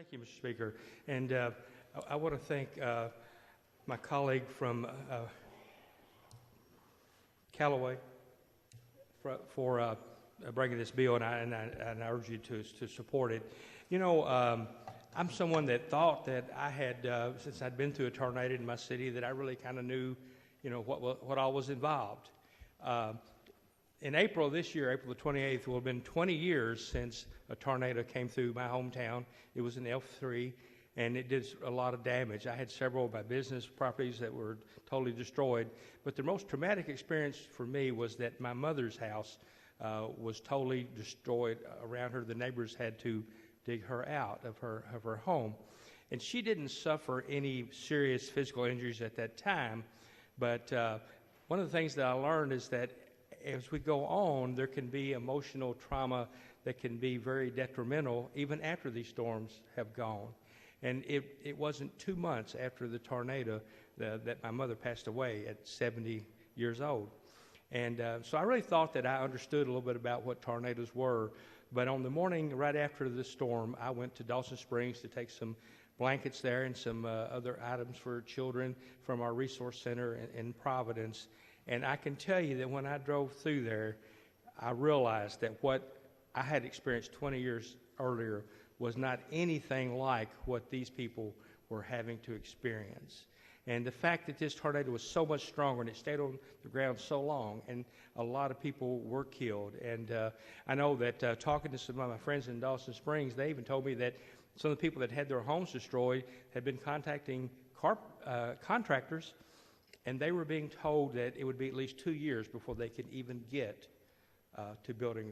Thank you, Mr. Speaker. And I want to thank my colleague from Callaway for bringing this bill, and I urge you to support it. You know, I'm someone that thought that I had, since I'd been through a tornado in my city, that I really kind of knew, you know, what all was involved. In April of this year, April the 28th, will have been 20 years since a tornado came through my hometown. It was an F3, and it did a lot of damage. I had several of my business properties that were totally destroyed, but the most traumatic experience for me was that my mother's house was totally destroyed around her. The neighbors had to dig her out of her home, and she didn't suffer any serious physical injuries at that time, but one of the things that I learned is that as we go on, there can be emotional trauma that can be very detrimental even after these storms have gone. And it wasn't 2 months after the tornado that my mother passed away at 70 years old. And so I really thought that I understood a little bit about what tornadoes were. But on the morning right after the storm, I went to Dawson Springs to take some blankets there and some other items for children from our resource center in Providence. And I can tell you that when I drove through there, I realized that what I had experienced 20 years earlier was not anything like what these people were having to experience. And the fact that this tornado was so much stronger and it stayed on the ground so long, and a lot of people were killed. And I know that talking to some of my friends in Dawson Springs, they even told me that some of the people that had their homes destroyed had been contacting contractors, and they were being told that it would be at least 2 years before they could even get to rebuilding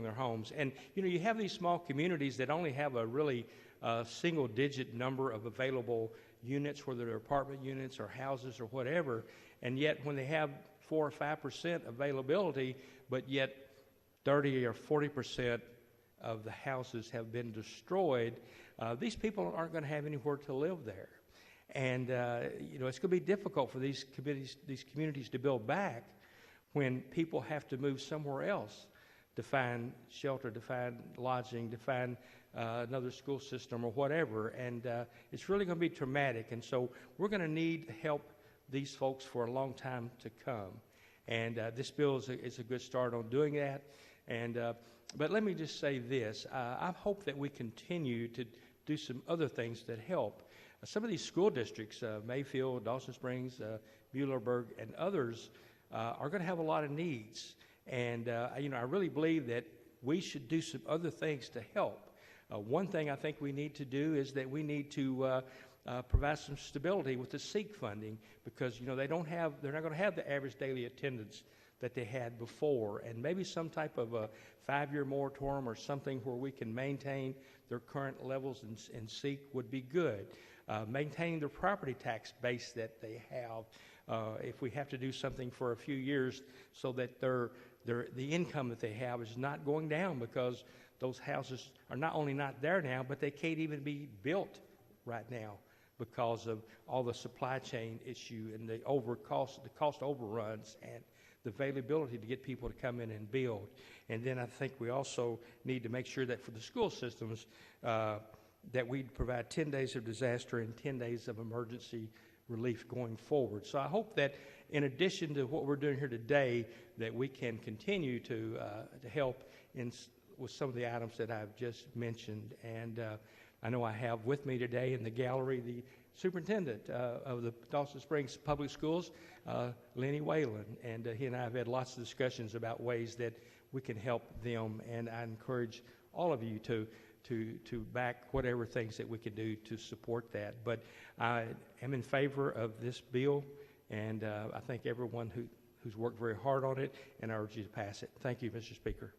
their homes. And, you know, you have these small communities that only have a really single-digit number of available units, whether they're apartment units or houses or whatever, and yet when they have 4 or 5% availability, but yet 30 or 40% of the houses have been destroyed, these people aren't going to have anywhere to live there. And, you know, it's going to be difficult for these communities to build back when people have to move somewhere else to find shelter, to find lodging, to find another school system or whatever. And it's really going to be traumatic. And so we're going to need to help these folks for a long time to come. And this bill is a good start on doing that. And but let me just say this. I hope that we continue to do some other things that help. Some of these school districts, Mayfield, Dawson Springs, Muhlenberg, and others, are going to have a lot of needs. And, you know, I really believe that we should do some other things to help. One thing I think we need to do is that we need to provide some stability with the SEEK funding, because, you know, they're not going to have the average daily attendance that they had before, and maybe some type of a 5-year moratorium or something where we can maintain their current levels in SEEK would be good. Maintaining the property tax base that they have, if we have to do something for a few years so that the income that they have is not going down, because those houses are not only not there now, but they can't even be built right now because of all the supply chain issue and the cost overruns and the availability to get people to come in and build. And then I think we also need to make sure that for the school systems that we provide 10 days of disaster and 10 days of emergency relief going forward. So I hope that in addition to what we're doing here today, that we can continue to help with some of the items that I've just mentioned. And I know I have with me today in the gallery the superintendent of the Dawson Springs Public Schools, Lenny Whalen, and he and I have had lots of discussions about ways that we can help them, and I encourage all of you to back whatever things that we can do to support that. But I am in favor of this bill, and I thank everyone who's worked very hard on it, and I urge you to pass it. Thank you, Mr. Speaker.